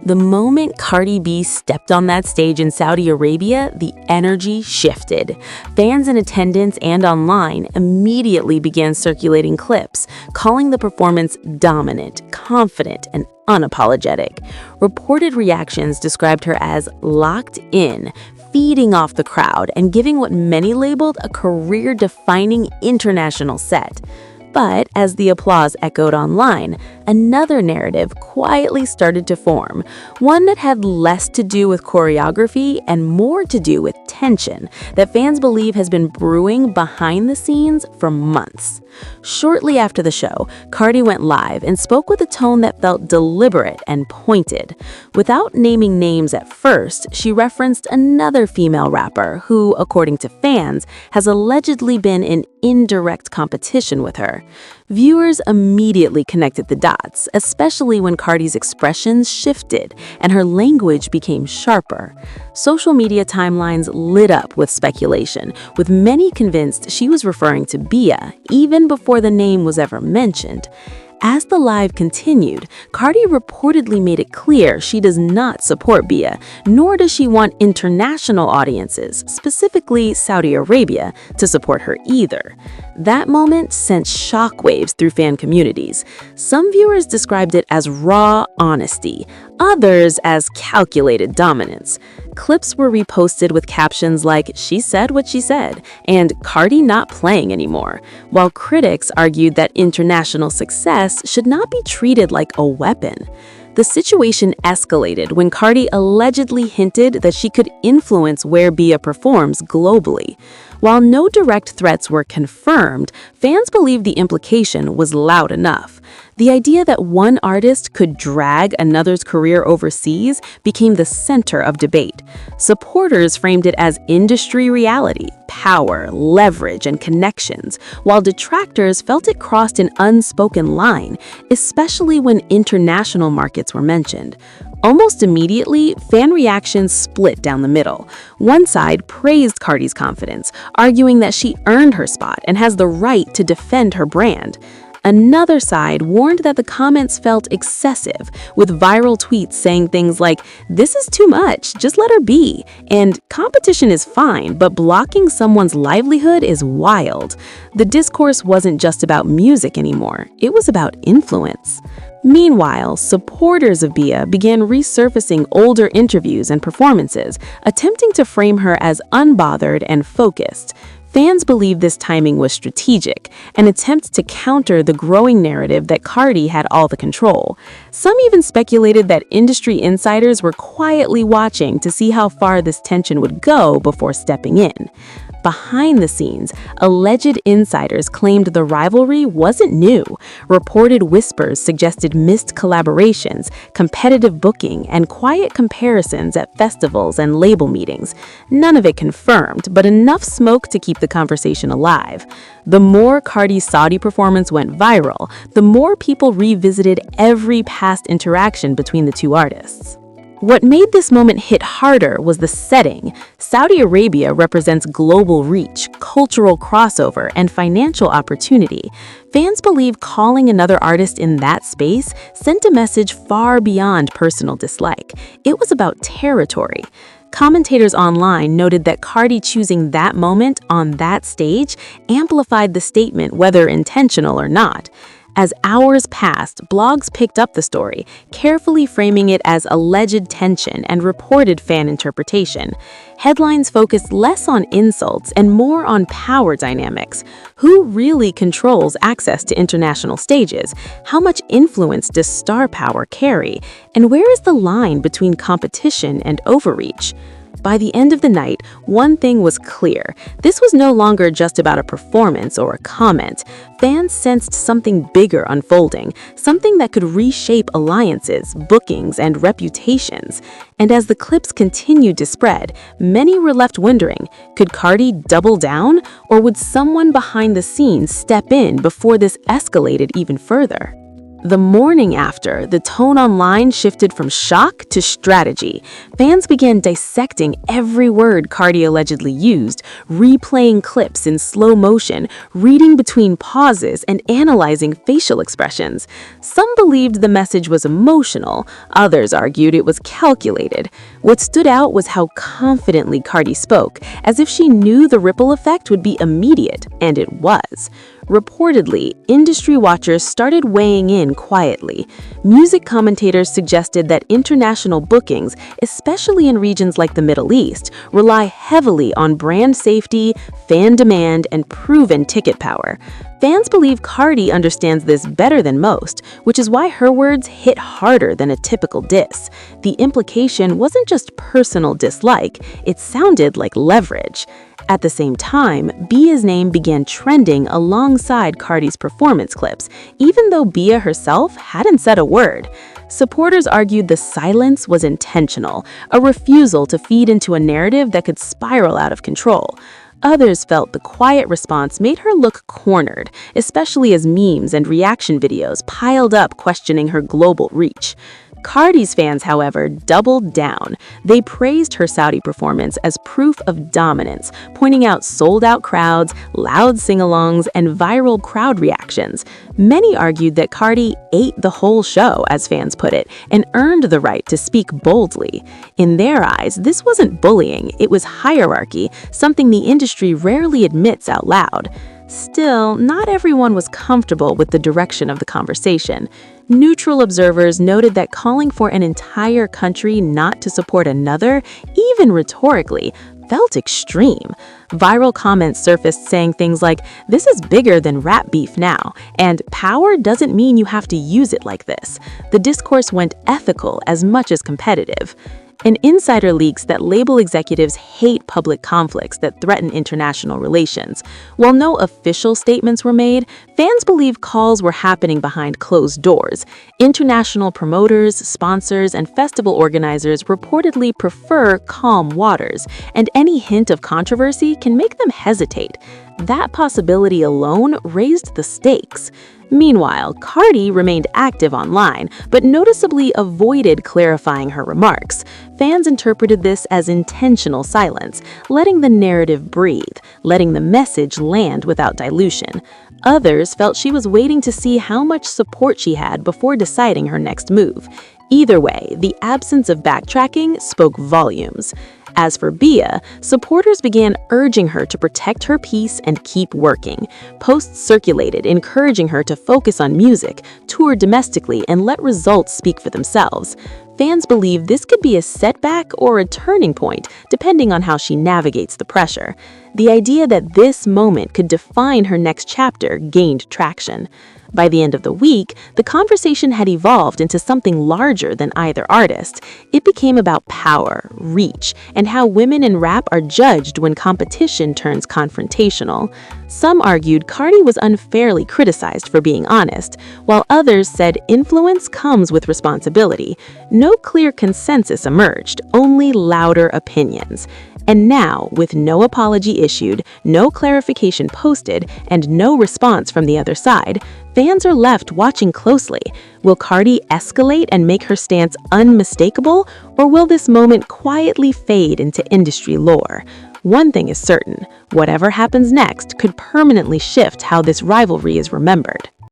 The moment Cardi B stepped on that stage in Saudi Arabia, the energy shifted. Fans in attendance and online immediately began circulating clips, calling the performance dominant, confident, and unapologetic. Reported reactions described her as locked in, feeding off the crowd, and giving what many labeled a career-defining international set. But as the applause echoed online, another narrative quietly started to form, one that had less to do with choreography and more to do with tension that fans believe has been brewing behind the scenes for months. Shortly after the show, Cardi went live and spoke with a tone that felt deliberate and pointed. Without naming names at first, she referenced another female rapper who, according to fans, has allegedly been in indirect competition with her. Viewers immediately connected the dots, especially when Cardi's expressions shifted and her language became sharper. Social media timelines lit up with speculation, with many convinced she was referring to Bia, even before the name was ever mentioned. As the live continued, Cardi reportedly made it clear she does not support Bia, nor does she want international audiences, specifically Saudi Arabia, to support her either. That moment sent shockwaves through fan communities. Some viewers described it as raw honesty, others as calculated dominance. Clips were reposted with captions like, "She said what she said," and "Cardi not playing anymore," while critics argued that international success should not be treated like a weapon. The situation escalated when Cardi allegedly hinted that she could influence where Bia performs globally. While no direct threats were confirmed, fans believe the implication was loud enough. The idea that one artist could drag another's career overseas became the center of debate. Supporters framed it as industry reality, power, leverage, and connections, while detractors felt it crossed an unspoken line, especially when international markets were mentioned. Almost immediately, fan reactions split down the middle. One side praised Cardi's confidence, arguing that she earned her spot and has the right to defend her brand. Another side warned that the comments felt excessive, with viral tweets saying things like, "This is too much, just let her be," and "Competition is fine, but blocking someone's livelihood is wild." The discourse wasn't just about music anymore, it was about influence. Meanwhile, supporters of Bia began resurfacing older interviews and performances, attempting to frame her as unbothered and focused. Fans believe this timing was strategic, an attempt to counter the growing narrative that Cardi had all the control. Some even speculated that industry insiders were quietly watching to see how far this tension would go before stepping in. Behind the scenes, alleged insiders claimed the rivalry wasn't new. Reported whispers suggested missed collaborations, competitive booking, and quiet comparisons at festivals and label meetings. None of it confirmed, but enough smoke to keep the conversation alive. The more Cardi's Saudi performance went viral, the more people revisited every past interaction between the two artists. What made this moment hit harder was the setting. Saudi Arabia represents global reach, cultural crossover, and financial opportunity. Fans believe calling another artist in that space sent a message far beyond personal dislike. It was about territory. Commentators online noted that Cardi choosing that moment on that stage amplified the statement, whether intentional or not. As hours passed, blogs picked up the story, carefully framing it as alleged tension and reported fan interpretation. Headlines focused less on insults and more on power dynamics. Who really controls access to international stages? How much influence does star power carry? And where is the line between competition and overreach? By the end of the night, one thing was clear. This was no longer just about a performance or a comment. Fans sensed something bigger unfolding, something that could reshape alliances, bookings, and reputations. And as the clips continued to spread, many were left wondering, could Cardi double down, or would someone behind the scenes step in before this escalated even further? The morning after, the tone online shifted from shock to strategy. Fans began dissecting every word Cardi allegedly used, replaying clips in slow motion, reading between pauses, and analyzing facial expressions. Some believed the message was emotional, others argued it was calculated. What stood out was how confidently Cardi spoke, as if she knew the ripple effect would be immediate, and it was. Reportedly, industry watchers started weighing in quietly. Music commentators suggested that international bookings, especially in regions like the Middle East, rely heavily on brand safety, fan demand, and proven ticket power. Fans believe Cardi understands this better than most, which is why her words hit harder than a typical diss. The implication wasn't just personal dislike, it sounded like leverage. At the same time, Bia's name began trending alongside Cardi's performance clips, even though Bia herself hadn't said a word. Supporters argued the silence was intentional, a refusal to feed into a narrative that could spiral out of control. Others felt the quiet response made her look cornered, especially as memes and reaction videos piled up questioning her global reach. Cardi's fans, however, doubled down. They praised her Saudi performance as proof of dominance, pointing out sold-out crowds, loud sing-alongs, and viral crowd reactions. Many argued that Cardi ate the whole show, as fans put it, and earned the right to speak boldly. In their eyes, this wasn't bullying, it was hierarchy, something the industry rarely admits out loud. Still, not everyone was comfortable with the direction of the conversation. Neutral observers noted that calling for an entire country not to support another, even rhetorically, felt extreme. Viral comments surfaced saying things like, "This is bigger than rap beef now," and "Power doesn't mean you have to use it like this." The discourse went ethical as much as competitive. An insider leaks that label executives hate public conflicts that threaten international relations. While no official statements were made, fans believe calls were happening behind closed doors. International promoters, sponsors, and festival organizers reportedly prefer calm waters, and any hint of controversy can make them hesitate. That possibility alone raised the stakes. Meanwhile, Cardi remained active online, but noticeably avoided clarifying her remarks. Fans interpreted this as intentional silence, letting the narrative breathe, letting the message land without dilution. Others felt she was waiting to see how much support she had before deciding her next move. Either way, the absence of backtracking spoke volumes. As for Bia, supporters began urging her to protect her peace and keep working. Posts circulated encouraging her to focus on music, tour domestically, and let results speak for themselves. Fans believe this could be a setback or a turning point, depending on how she navigates the pressure. The idea that this moment could define her next chapter gained traction. By the end of the week, the conversation had evolved into something larger than either artist. It became about power, reach, and how women in rap are judged when competition turns confrontational. Some argued Cardi was unfairly criticized for being honest, while others said influence comes with responsibility. No clear consensus emerged, only louder opinions. And now, with no apology issued, no clarification posted, and no response from the other side, fans are left watching closely. Will Cardi escalate and make her stance unmistakable, or will this moment quietly fade into industry lore? One thing is certain, whatever happens next could permanently shift how this rivalry is remembered.